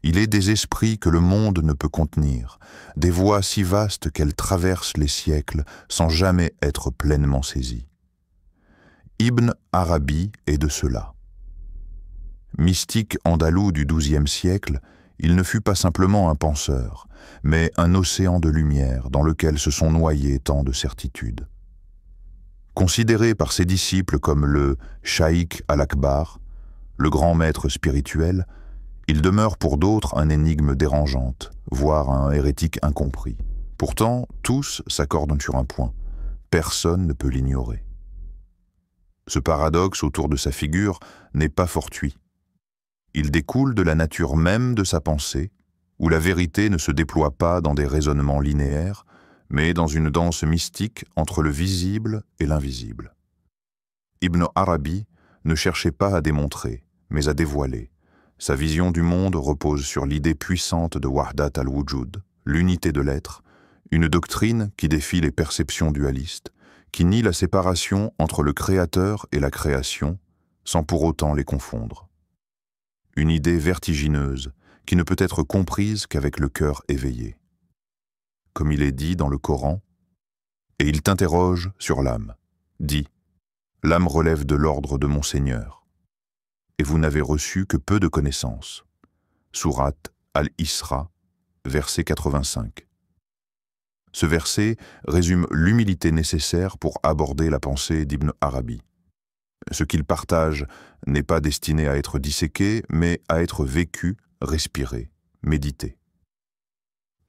Il est des esprits que le monde ne peut contenir, des voies si vastes qu'elles traversent les siècles sans jamais être pleinement saisies. Ibn Arabi est de cela. Mystique andalou du XIIe siècle, il ne fut pas simplement un penseur, mais un océan de lumière dans lequel se sont noyées tant de certitudes. Considéré par ses disciples comme le Shaykh al-Akbar, le grand maître spirituel, il demeure pour d'autres un énigme dérangeante, voire un hérétique incompris. Pourtant, tous s'accordent sur un point. Personne ne peut l'ignorer. Ce paradoxe autour de sa figure n'est pas fortuit. Il découle de la nature même de sa pensée, où la vérité ne se déploie pas dans des raisonnements linéaires, mais dans une danse mystique entre le visible et l'invisible. Ibn Arabi ne cherchait pas à démontrer, mais à dévoiler. Sa vision du monde repose sur l'idée puissante de Wahdat al-Wujud, l'unité de l'être, une doctrine qui défie les perceptions dualistes, qui nie la séparation entre le créateur et la création, sans pour autant les confondre. Une idée vertigineuse qui ne peut être comprise qu'avec le cœur éveillé. Comme il est dit dans le Coran, « Et il t'interroge sur l'âme. Dis, l'âme relève de l'ordre de mon Seigneur. Et vous n'avez reçu que peu de connaissances. » Sourate Al-Isra, verset 85. Ce verset résume l'humilité nécessaire pour aborder la pensée d'Ibn Arabi. Ce qu'il partage n'est pas destiné à être disséqué, mais à être vécu, respiré, médité.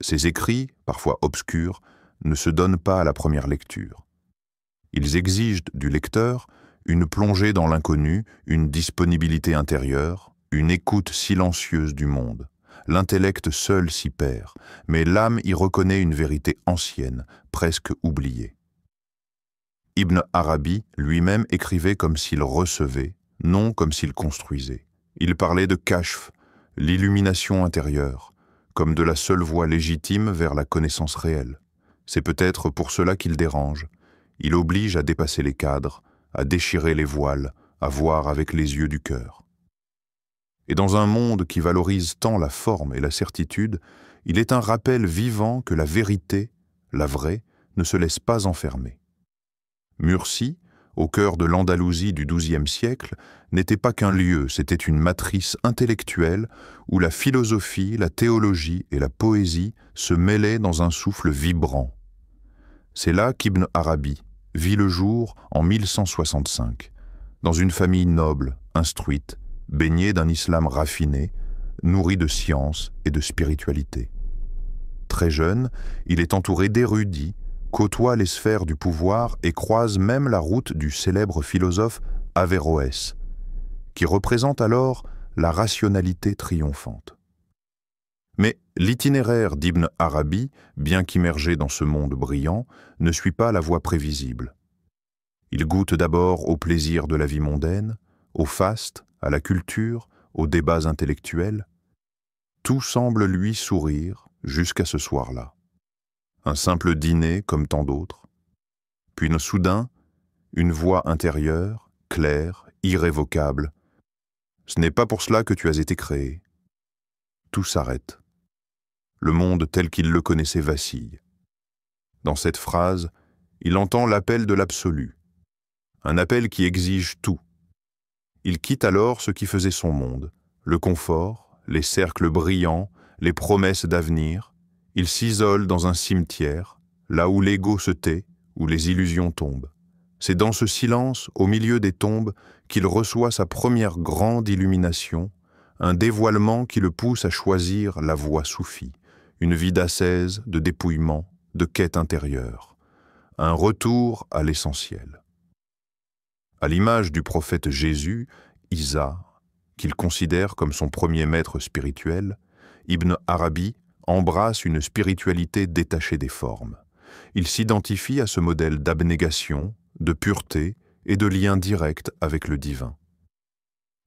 Ses écrits, parfois obscurs, ne se donnent pas à la première lecture. Ils exigent du lecteur une plongée dans l'inconnu, une disponibilité intérieure, une écoute silencieuse du monde. L'intellect seul s'y perd, mais l'âme y reconnaît une vérité ancienne, presque oubliée. Ibn Arabi lui-même écrivait comme s'il recevait, non comme s'il construisait. Il parlait de kashf, l'illumination intérieure, comme de la seule voie légitime vers la connaissance réelle. C'est peut-être pour cela qu'il dérange. Il oblige à dépasser les cadres, à déchirer les voiles, à voir avec les yeux du cœur. Et dans un monde qui valorise tant la forme et la certitude, il est un rappel vivant que la vérité, la vraie, ne se laisse pas enfermer. Murcie, au cœur de l'Andalousie du XIIe siècle, n'était pas qu'un lieu, c'était une matrice intellectuelle où la philosophie, la théologie et la poésie se mêlaient dans un souffle vibrant. C'est là qu'Ibn Arabi vit le jour en 1165, dans une famille noble, instruite, baignée d'un islam raffiné, nourri de science et de spiritualité. Très jeune, il est entouré d'érudits, côtoie les sphères du pouvoir et croise même la route du célèbre philosophe Averroès, qui représente alors la rationalité triomphante. Mais l'itinéraire d'Ibn Arabi, bien qu'immergé dans ce monde brillant, ne suit pas la voie prévisible. Il goûte d'abord au plaisir de la vie mondaine, au faste, à la culture, aux débats intellectuels. Tout semble lui sourire jusqu'à ce soir-là. Un simple dîner comme tant d'autres. Puis soudain, une voix intérieure, claire, irrévocable. « Ce n'est pas pour cela que tu as été créé. » Tout s'arrête. Le monde tel qu'il le connaissait vacille. Dans cette phrase, il entend l'appel de l'absolu. Un appel qui exige tout. Il quitte alors ce qui faisait son monde, le confort, les cercles brillants, les promesses d'avenir. Il s'isole dans un cimetière, là où l'ego se tait, où les illusions tombent. C'est dans ce silence, au milieu des tombes, qu'il reçoit sa première grande illumination, un dévoilement qui le pousse à choisir la voie soufie, une vie d'ascèse, de dépouillement, de quête intérieure, un retour à l'essentiel. À l'image du prophète Jésus, Isa, qu'il considère comme son premier maître spirituel, Ibn Arabi embrasse une spiritualité détachée des formes. Il s'identifie à ce modèle d'abnégation, de pureté et de lien direct avec le divin.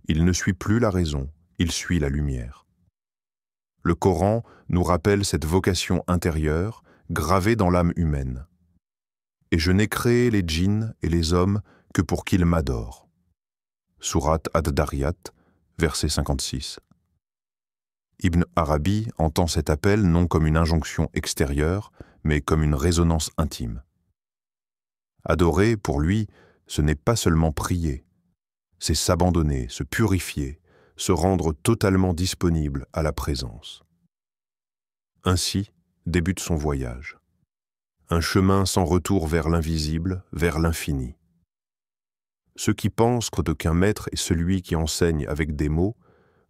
Il ne suit plus la raison, il suit la lumière. Le Coran nous rappelle cette vocation intérieure gravée dans l'âme humaine. « Et je n'ai créé les djinns et les hommes que pour qu'ils m'adorent. » Sourate Ad-Dariyat, verset 56. Ibn Arabi entend cet appel non comme une injonction extérieure, mais comme une résonance intime. Adorer, pour lui, ce n'est pas seulement prier, c'est s'abandonner, se purifier, se rendre totalement disponible à la présence. Ainsi débute son voyage. Un chemin sans retour vers l'invisible, vers l'infini. Ceux qui pensent qu'un maître est celui qui enseigne avec des mots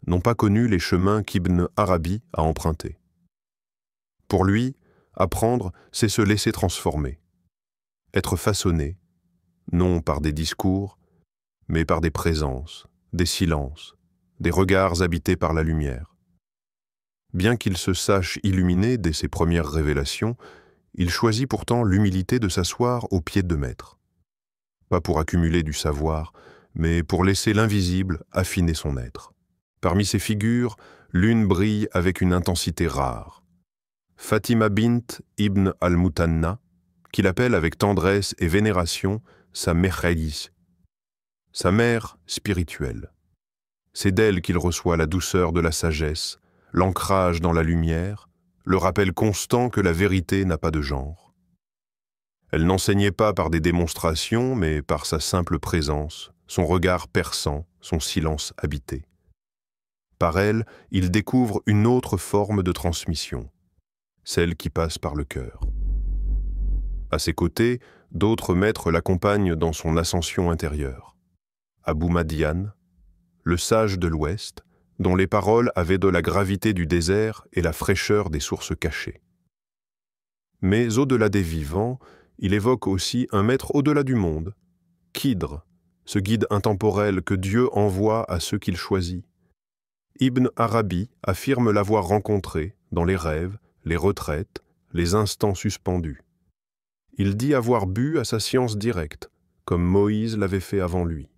n'ont pas connu les chemins qu'Ibn Arabi a empruntés. Pour lui, apprendre, c'est se laisser transformer, être façonné, non par des discours, mais par des présences, des silences, des regards habités par la lumière. Bien qu'il se sache illuminé dès ses premières révélations, il choisit pourtant l'humilité de s'asseoir aux pieds de maître. Pas pour accumuler du savoir, mais pour laisser l'invisible affiner son être. Parmi ces figures, l'une brille avec une intensité rare. Fatima bint Ibn al-Mutanna, qu'il appelle avec tendresse et vénération sa mekhaïs, sa mère spirituelle. C'est d'elle qu'il reçoit la douceur de la sagesse, l'ancrage dans la lumière, le rappel constant que la vérité n'a pas de genre. Elle n'enseignait pas par des démonstrations, mais par sa simple présence, son regard perçant, son silence habité. Par elle, il découvre une autre forme de transmission, celle qui passe par le cœur. À ses côtés, d'autres maîtres l'accompagnent dans son ascension intérieure. Abou Madian, le sage de l'Ouest, dont les paroles avaient de la gravité du désert et la fraîcheur des sources cachées. Mais au-delà des vivants, il évoque aussi un maître au-delà du monde, Khidr, ce guide intemporel que Dieu envoie à ceux qu'il choisit. Ibn Arabi affirme l'avoir rencontré dans les rêves, les retraites, les instants suspendus. Il dit avoir bu à sa science directe, comme Moïse l'avait fait avant lui.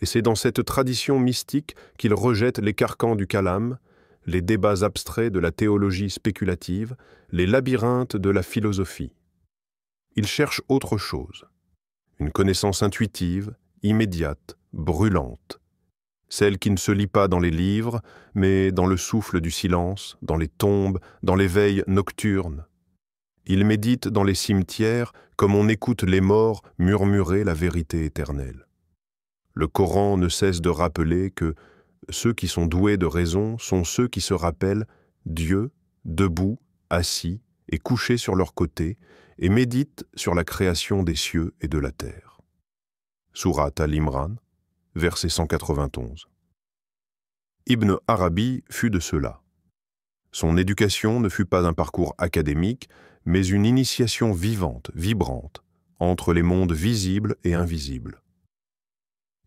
Et c'est dans cette tradition mystique qu'il rejette les carcans du kalam, les débats abstraits de la théologie spéculative, les labyrinthes de la philosophie. Il cherche autre chose, une connaissance intuitive, immédiate, brûlante, celle qui ne se lit pas dans les livres, mais dans le souffle du silence, dans les tombes, dans les veilles nocturnes. Il médite dans les cimetières comme on écoute les morts murmurer la vérité éternelle. Le Coran ne cesse de rappeler que ceux qui sont doués de raison sont ceux qui se rappellent Dieu, debout, assis et couchés sur leur côté, et méditent sur la création des cieux et de la terre. Sourate Al-Imran, verset 191. Ibn Arabi fut de ceux-là. Son éducation ne fut pas un parcours académique, mais une initiation vivante, vibrante, entre les mondes visibles et invisibles.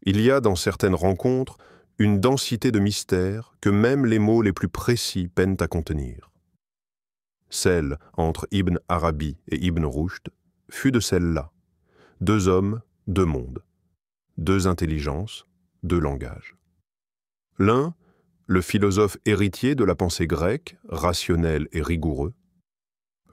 Il y a dans certaines rencontres une densité de mystères que même les mots les plus précis peinent à contenir. Celle entre Ibn Arabi et Ibn Rushd fut de celle-là. Deux hommes, deux mondes. Deux intelligences, deux langages. L'un, le philosophe héritier de la pensée grecque, rationnel et rigoureux.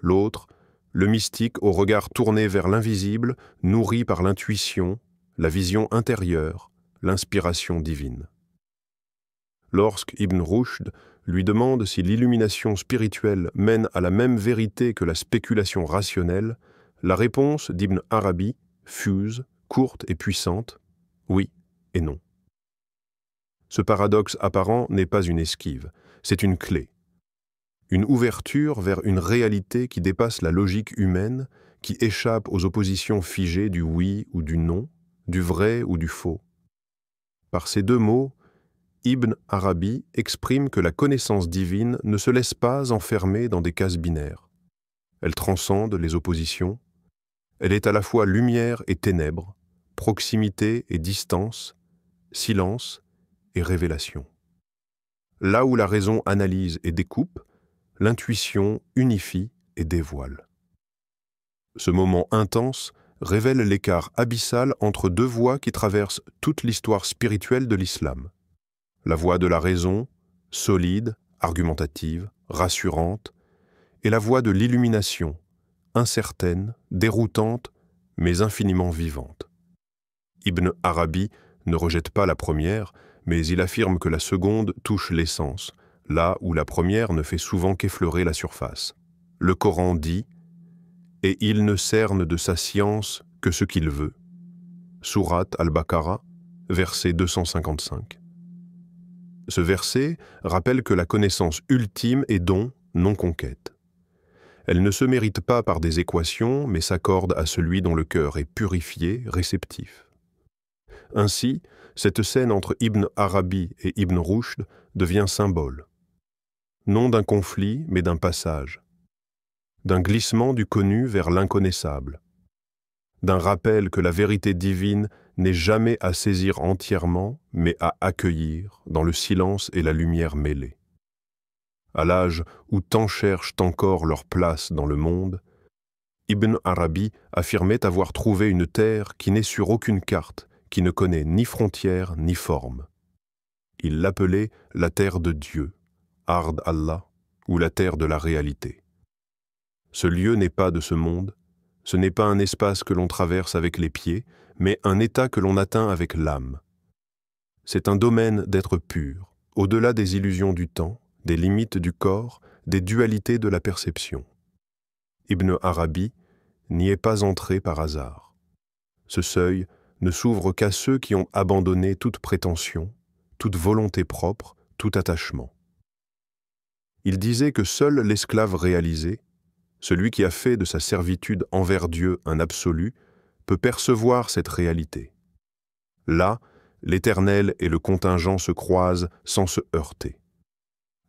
L'autre, le mystique au regard tourné vers l'invisible, nourri par l'intuition, la vision intérieure, l'inspiration divine. Lorsque Ibn Rushd lui demande si l'illumination spirituelle mène à la même vérité que la spéculation rationnelle, la réponse d'Ibn Arabi fuse, courte et puissante, oui et non. Ce paradoxe apparent n'est pas une esquive, c'est une clé. Une ouverture vers une réalité qui dépasse la logique humaine, qui échappe aux oppositions figées du oui ou du non, du vrai ou du faux. Par ces deux mots, Ibn Arabi exprime que la connaissance divine ne se laisse pas enfermer dans des cases binaires. Elle transcende les oppositions. Elle est à la fois lumière et ténèbres, proximité et distance, silence et révélation. Là où la raison analyse et découpe, l'intuition unifie et dévoile. Ce moment intense révèle l'écart abyssal entre deux voies qui traversent toute l'histoire spirituelle de l'islam. La voie de la raison, solide, argumentative, rassurante, et la voie de l'illumination, incertaine, déroutante, mais infiniment vivante. Ibn Arabi ne rejette pas la première, mais il affirme que la seconde touche l'essence, là où la première ne fait souvent qu'effleurer la surface. Le Coran dit « Et il ne cerne de sa science que ce qu'il veut ». Sourate Al-Baqarah, verset 255. Ce verset rappelle que la connaissance ultime est don, non conquête. Elle ne se mérite pas par des équations, mais s'accorde à celui dont le cœur est purifié, réceptif. Ainsi, cette scène entre Ibn Arabi et Ibn Rushd devient symbole. Non d'un conflit, mais d'un passage. D'un glissement du connu vers l'inconnaissable. D'un rappel que la vérité divine n'est jamais à saisir entièrement, mais à accueillir dans le silence et la lumière mêlée. À l'âge où tant cherchent encore leur place dans le monde, Ibn Arabi affirmait avoir trouvé une terre qui n'est sur aucune carte, qui ne connaît ni frontières ni forme. Il l'appelait la terre de Dieu, Ard Allah, ou la terre de la réalité. Ce lieu n'est pas de ce monde, ce n'est pas un espace que l'on traverse avec les pieds, mais un état que l'on atteint avec l'âme. C'est un domaine d'être pur, au-delà des illusions du temps, des limites du corps, des dualités de la perception. Ibn Arabi n'y est pas entré par hasard. Ce seuil ne s'ouvre qu'à ceux qui ont abandonné toute prétention, toute volonté propre, tout attachement. Il disait que seul l'esclave réalisé, celui qui a fait de sa servitude envers Dieu un absolu, peut percevoir cette réalité. Là, l'éternel et le contingent se croisent sans se heurter.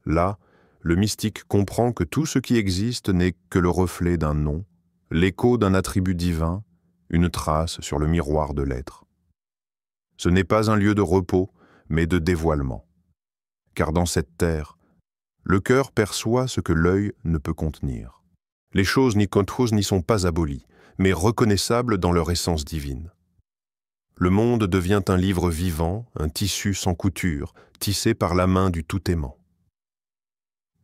Là, le mystique comprend que tout ce qui existe n'est que le reflet d'un nom, l'écho d'un attribut divin, une trace sur le miroir de l'être. Ce n'est pas un lieu de repos, mais de dévoilement. Car dans cette terre, le cœur perçoit ce que l'œil ne peut contenir. Les choses ni n'y sont pas abolies, mais reconnaissables dans leur essence divine. Le monde devient un livre vivant, un tissu sans couture, tissé par la main du Tout-Aimant.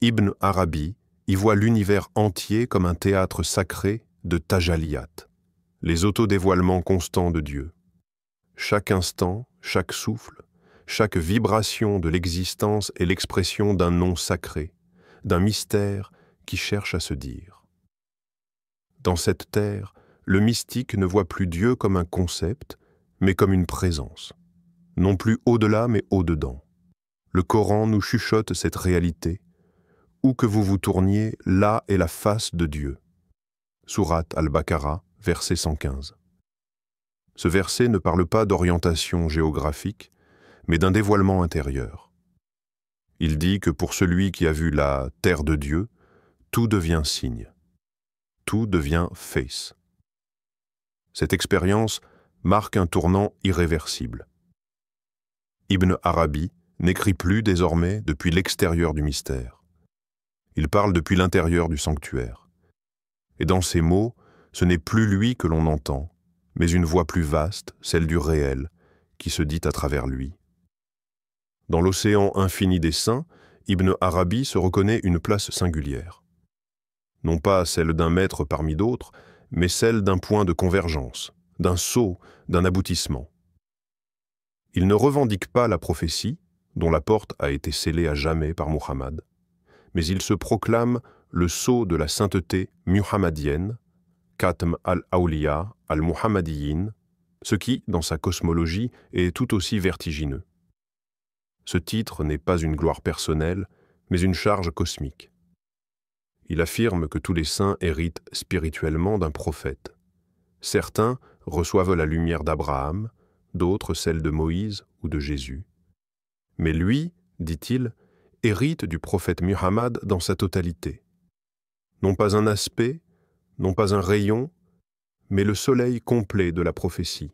Ibn Arabi y voit l'univers entier comme un théâtre sacré de tajaliyat, les autodévoilements constants de Dieu. Chaque instant, chaque souffle, chaque vibration de l'existence est l'expression d'un nom sacré, d'un mystère qui cherche à se dire. Dans cette terre, le mystique ne voit plus Dieu comme un concept, mais comme une présence. Non plus au-delà, mais au-dedans. Le Coran nous chuchote cette réalité. Où que vous vous tourniez, là est la face de Dieu. Sourate Al-Baqarah, verset 115. Ce verset ne parle pas d'orientation géographique, mais d'un dévoilement intérieur. Il dit que pour celui qui a vu la terre de Dieu, tout devient signe. Tout devient face. Cette expérience marque un tournant irréversible. Ibn Arabi n'écrit plus désormais depuis l'extérieur du mystère. Il parle depuis l'intérieur du sanctuaire. Et dans ces mots, ce n'est plus lui que l'on entend, mais une voix plus vaste, celle du réel, qui se dit à travers lui. Dans l'océan infini des saints, Ibn Arabi se reconnaît une place singulière. Non pas celle d'un maître parmi d'autres, mais celle d'un point de convergence, d'un saut, d'un aboutissement. Il ne revendique pas la prophétie, dont la porte a été scellée à jamais par Muhammad, mais il se proclame le sceau de la sainteté muhammadienne, Khatm al-Awliya al-Muhammadiyin, ce qui, dans sa cosmologie, est tout aussi vertigineux. Ce titre n'est pas une gloire personnelle, mais une charge cosmique. Il affirme que tous les saints héritent spirituellement d'un prophète. Certains reçoivent la lumière d'Abraham, d'autres celle de Moïse ou de Jésus. Mais lui, dit-il, hérite du prophète Muhammad dans sa totalité. Non pas un aspect, non pas un rayon, mais le soleil complet de la prophétie.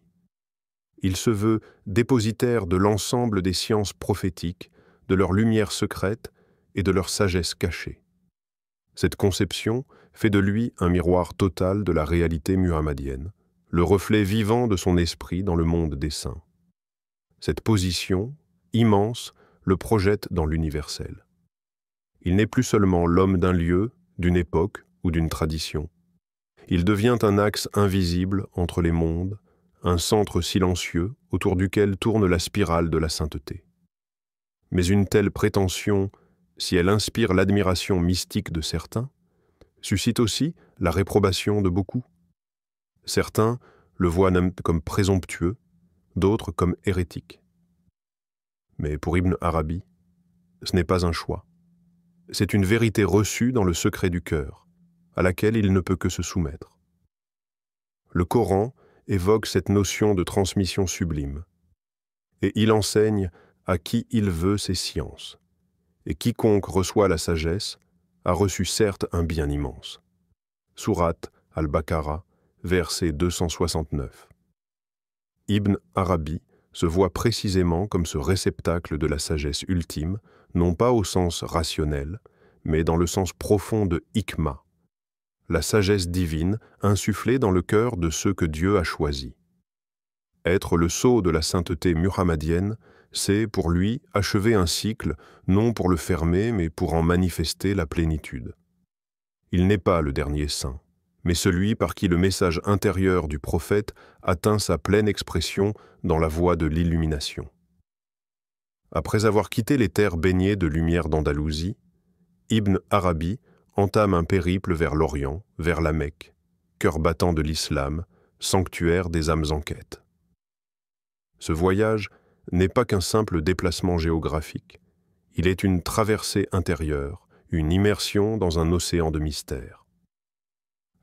Il se veut dépositaire de l'ensemble des sciences prophétiques, de leur lumière secrète et de leur sagesse cachée. Cette conception fait de lui un miroir total de la réalité muhammadienne, le reflet vivant de son esprit dans le monde des saints. Cette position, immense, le projette dans l'universel. Il n'est plus seulement l'homme d'un lieu, d'une époque ou d'une tradition. Il devient un axe invisible entre les mondes, un centre silencieux autour duquel tourne la spirale de la sainteté. Mais une telle prétention si elle inspire l'admiration mystique de certains, suscite aussi la réprobation de beaucoup. Certains le voient comme présomptueux, d'autres comme hérétique. Mais pour Ibn Arabi, ce n'est pas un choix. C'est une vérité reçue dans le secret du cœur, à laquelle il ne peut que se soumettre. Le Coran évoque cette notion de transmission sublime, et il enseigne à qui il veut ces sciences, et quiconque reçoit la sagesse a reçu certes un bien immense. Sourate Al-Baqarah, verset 269. Ibn Arabi se voit précisément comme ce réceptacle de la sagesse ultime, non pas au sens rationnel, mais dans le sens profond de hikma, la sagesse divine insufflée dans le cœur de ceux que Dieu a choisis. Être le sceau de la sainteté muhammadienne, c'est pour lui achever un cycle, non pour le fermer, mais pour en manifester la plénitude. Il n'est pas le dernier saint, mais celui par qui le message intérieur du prophète atteint sa pleine expression dans la voie de l'illumination. Après avoir quitté les terres baignées de lumière d'Andalousie, Ibn Arabi entame un périple vers l'Orient, vers la Mecque, cœur battant de l'islam, sanctuaire des âmes en quête. Ce voyage n'est pas qu'un simple déplacement géographique, il est une traversée intérieure, une immersion dans un océan de mystères.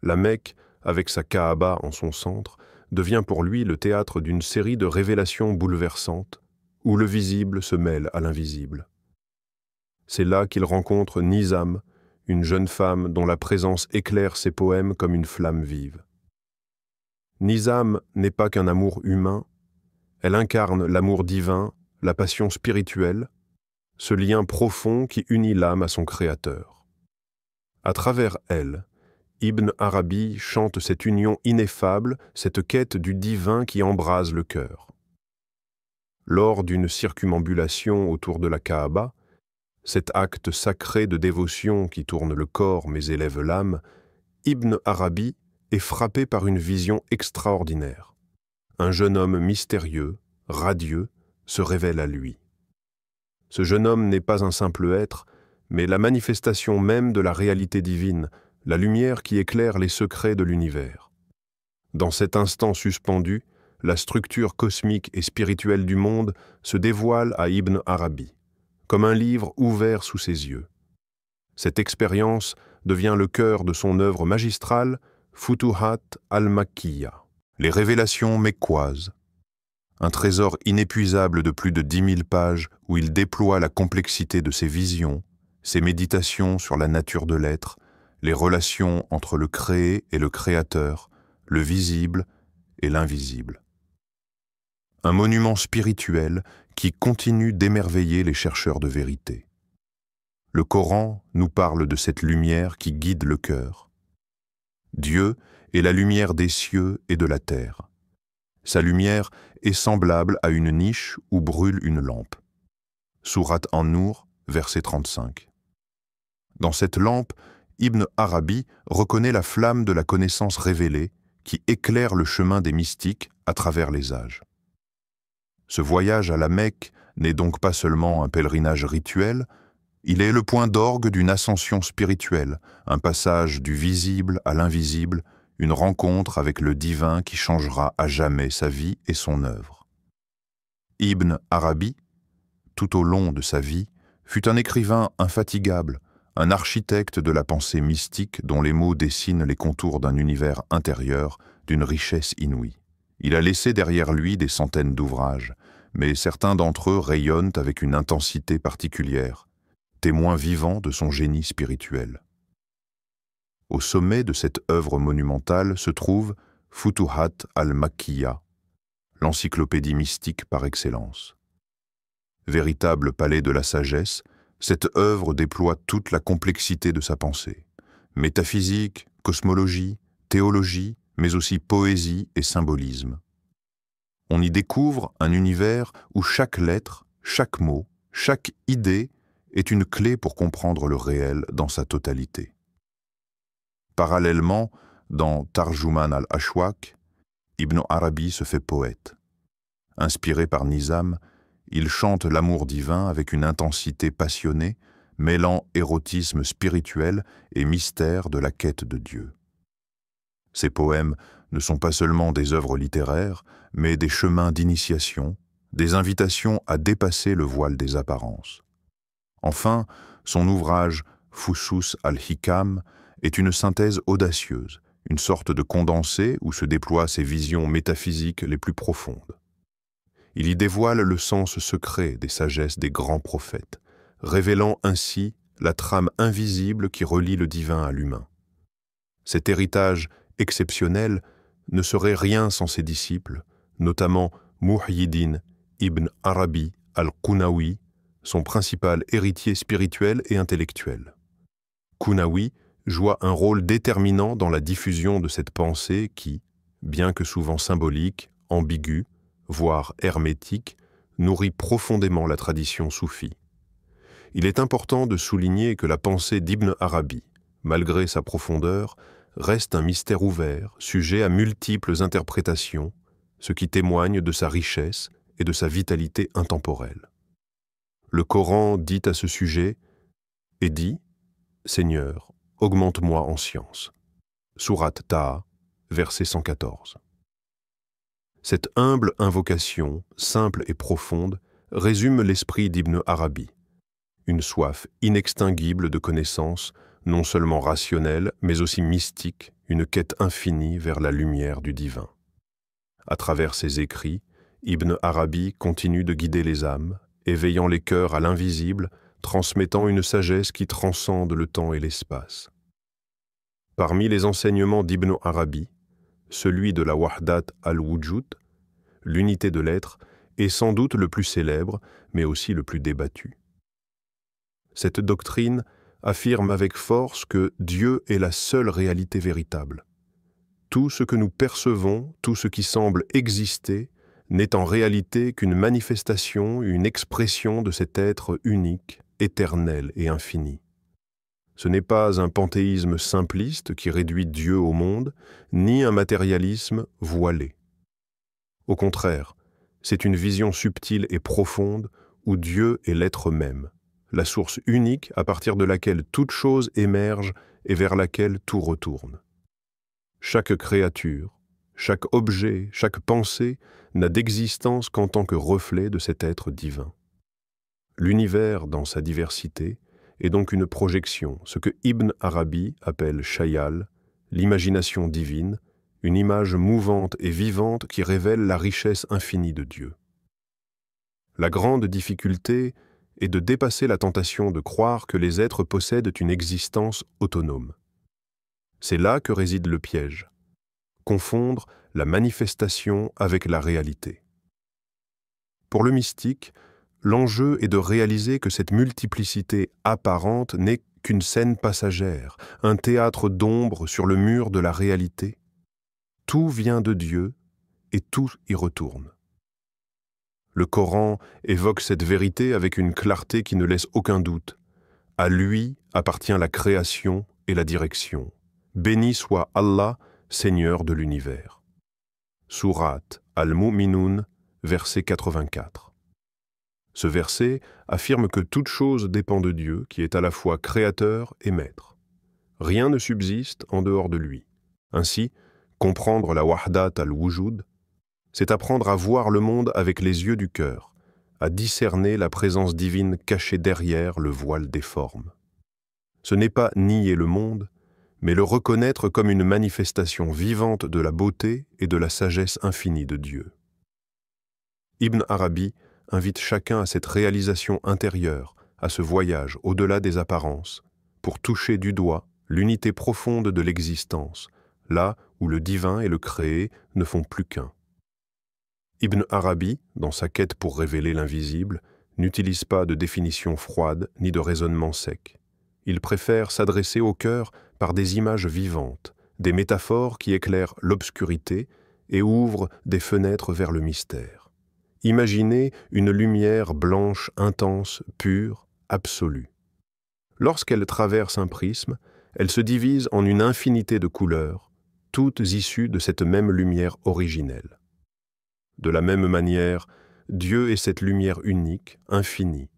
La Mecque, avec sa Kaaba en son centre, devient pour lui le théâtre d'une série de révélations bouleversantes, où le visible se mêle à l'invisible. C'est là qu'il rencontre Nizam, une jeune femme dont la présence éclaire ses poèmes comme une flamme vive. Nizam n'est pas qu'un amour humain, elle incarne l'amour divin, la passion spirituelle, ce lien profond qui unit l'âme à son Créateur. À travers elle, Ibn Arabi chante cette union ineffable, cette quête du divin qui embrase le cœur. Lors d'une circumambulation autour de la Kaaba, cet acte sacré de dévotion qui tourne le corps mais élève l'âme, Ibn Arabi est frappé par une vision extraordinaire. Un jeune homme mystérieux, radieux, se révèle à lui. Ce jeune homme n'est pas un simple être, mais la manifestation même de la réalité divine, la lumière qui éclaire les secrets de l'univers. Dans cet instant suspendu, la structure cosmique et spirituelle du monde se dévoile à Ibn Arabi, comme un livre ouvert sous ses yeux. Cette expérience devient le cœur de son œuvre magistrale, Futuhat al-Makkiyya. Les révélations mecquoises. Un trésor inépuisable de plus de 10 000 pages où il déploie la complexité de ses visions, ses méditations sur la nature de l'être, les relations entre le créé et le créateur, le visible et l'invisible. Un monument spirituel qui continue d'émerveiller les chercheurs de vérité. Le Coran nous parle de cette lumière qui guide le cœur. Dieu est la lumière des cieux et de la terre. Sa lumière est semblable à une niche où brûle une lampe. Sourate An-Nur, verset 35. Dans cette lampe, Ibn Arabi reconnaît la flamme de la connaissance révélée qui éclaire le chemin des mystiques à travers les âges. Ce voyage à la Mecque n'est donc pas seulement un pèlerinage rituel, il est le point d'orgue d'une ascension spirituelle, un passage du visible à l'invisible, une rencontre avec le divin qui changera à jamais sa vie et son œuvre. Ibn Arabi, tout au long de sa vie, fut un écrivain infatigable, un architecte de la pensée mystique dont les mots dessinent les contours d'un univers intérieur d'une richesse inouïe. Il a laissé derrière lui des centaines d'ouvrages, mais certains d'entre eux rayonnent avec une intensité particulière, témoins vivants de son génie spirituel. Au sommet de cette œuvre monumentale se trouve Futuhat al-Makkiyya, l'encyclopédie mystique par excellence. Véritable palais de la sagesse, cette œuvre déploie toute la complexité de sa pensée. Métaphysique, cosmologie, théologie, mais aussi poésie et symbolisme. On y découvre un univers où chaque lettre, chaque mot, chaque idée est une clé pour comprendre le réel dans sa totalité. Parallèlement, dans Tarjuman al-Ashwaq, Ibn Arabi se fait poète. Inspiré par Nizam, il chante l'amour divin avec une intensité passionnée, mêlant érotisme spirituel et mystère de la quête de Dieu. Ces poèmes ne sont pas seulement des œuvres littéraires, mais des chemins d'initiation, des invitations à dépasser le voile des apparences. Enfin, son ouvrage Fusus al-Hikam est une synthèse audacieuse, une sorte de condensé où se déploient ses visions métaphysiques les plus profondes. Il y dévoile le sens secret des sagesses des grands prophètes, révélant ainsi la trame invisible qui relie le divin à l'humain. Cet héritage exceptionnel ne serait rien sans ses disciples, notamment Muhyiddin ibn Arabi al-Qunawi, son principal héritier spirituel et intellectuel. Qunawi joua un rôle déterminant dans la diffusion de cette pensée qui, bien que souvent symbolique, ambiguë, voire hermétique, nourrit profondément la tradition soufie. Il est important de souligner que la pensée d'Ibn Arabi, malgré sa profondeur, reste un mystère ouvert, sujet à multiples interprétations, ce qui témoigne de sa richesse et de sa vitalité intemporelle. Le Coran dit à ce sujet et dit « Seigneur, augmente-moi en science ». Sourate Taha, verset 114. Cette humble invocation, simple et profonde, résume l'esprit d'Ibn Arabi. Une soif inextinguible de connaissances, non seulement rationnelle, mais aussi mystique, une quête infinie vers la lumière du divin. À travers ses écrits, Ibn Arabi continue de guider les âmes, éveillant les cœurs à l'invisible, transmettant une sagesse qui transcende le temps et l'espace. Parmi les enseignements d'Ibn Arabi, celui de la Wahdat al-Wujud, l'unité de l'être, est sans doute le plus célèbre, mais aussi le plus débattu. Cette doctrine affirme avec force que Dieu est la seule réalité véritable. Tout ce que nous percevons, tout ce qui semble exister, n'est en réalité qu'une manifestation, une expression de cet être unique, éternel et infini. Ce n'est pas un panthéisme simpliste qui réduit Dieu au monde, ni un matérialisme voilé. Au contraire, c'est une vision subtile et profonde où Dieu est l'être même, la source unique à partir de laquelle toute chose émerge et vers laquelle tout retourne. Chaque créature, chaque objet, chaque pensée n'a d'existence qu'en tant que reflet de cet être divin. L'univers, dans sa diversité, est donc une projection, ce que Ibn Arabi appelle Shayal, l'imagination divine, une image mouvante et vivante qui révèle la richesse infinie de Dieu. La grande difficulté est de dépasser la tentation de croire que les êtres possèdent une existence autonome. C'est là que réside le piège, confondre la manifestation avec la réalité. Pour le mystique, l'enjeu est de réaliser que cette multiplicité apparente n'est qu'une scène passagère, un théâtre d'ombre sur le mur de la réalité. Tout vient de Dieu et tout y retourne. Le Coran évoque cette vérité avec une clarté qui ne laisse aucun doute. À lui appartient la création et la direction. Béni soit Allah, Seigneur de l'univers. Sourate Al-Mu'minun, verset 84. Ce verset affirme que toute chose dépend de Dieu, qui est à la fois créateur et maître. Rien ne subsiste en dehors de lui. Ainsi, comprendre la Wahdat al-Wujud, c'est apprendre à voir le monde avec les yeux du cœur, à discerner la présence divine cachée derrière le voile des formes. Ce n'est pas nier le monde, mais le reconnaître comme une manifestation vivante de la beauté et de la sagesse infinie de Dieu. Ibn Arabi invite chacun à cette réalisation intérieure, à ce voyage au-delà des apparences, pour toucher du doigt l'unité profonde de l'existence, là où le divin et le créé ne font plus qu'un. Ibn Arabi, dans sa quête pour révéler l'invisible, n'utilise pas de définition froide ni de raisonnement sec. Il préfère s'adresser au cœur par des images vivantes, des métaphores qui éclairent l'obscurité et ouvrent des fenêtres vers le mystère. Imaginez une lumière blanche, intense, pure, absolue. Lorsqu'elle traverse un prisme, elle se divise en une infinité de couleurs, toutes issues de cette même lumière originelle. De la même manière, Dieu est cette lumière unique, infinie,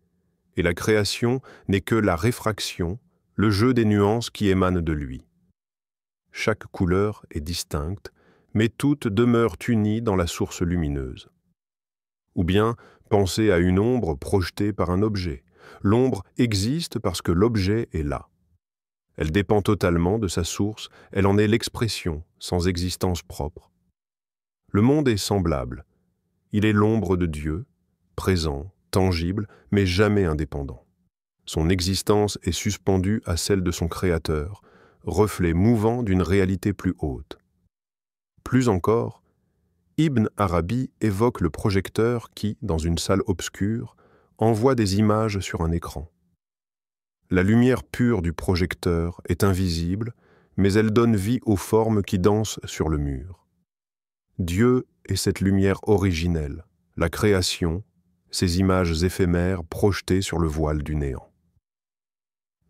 et la création n'est que la réfraction, le jeu des nuances qui émanent de lui. Chaque couleur est distincte, mais toutes demeurent unies dans la source lumineuse. Ou bien, pensez à une ombre projetée par un objet. L'ombre existe parce que l'objet est là. Elle dépend totalement de sa source, elle en est l'expression, sans existence propre. Le monde est semblable. Il est l'ombre de Dieu, présent, tangible, mais jamais indépendant. Son existence est suspendue à celle de son Créateur, reflet mouvant d'une réalité plus haute. Plus encore, Ibn Arabi évoque le projecteur qui, dans une salle obscure, envoie des images sur un écran. La lumière pure du projecteur est invisible, mais elle donne vie aux formes qui dansent sur le mur. Dieu est cette lumière originelle, la création, ces images éphémères projetées sur le voile du néant.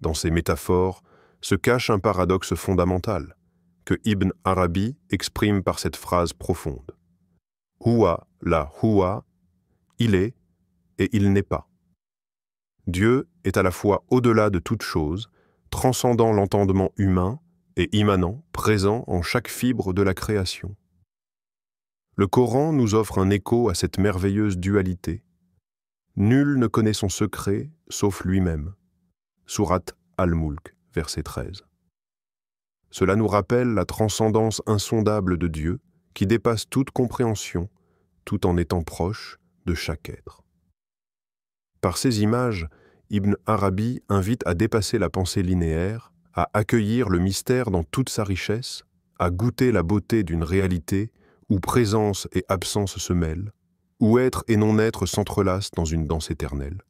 Dans ces métaphores se cache un paradoxe fondamental, que Ibn Arabi exprime par cette phrase profonde. Huwa la huwa, il est et il n'est pas. Dieu est à la fois au-delà de toute chose, transcendant l'entendement humain et immanent, présent en chaque fibre de la création. Le Coran nous offre un écho à cette merveilleuse dualité. Nul ne connaît son secret sauf lui-même. Sourate Al-Mulk, verset 13. Cela nous rappelle la transcendance insondable de Dieu qui dépasse toute compréhension, tout en étant proche de chaque être. Par ces images, Ibn Arabi invite à dépasser la pensée linéaire, à accueillir le mystère dans toute sa richesse, à goûter la beauté d'une réalité où présence et absence se mêlent, où être et non-être s'entrelacent dans une danse éternelle.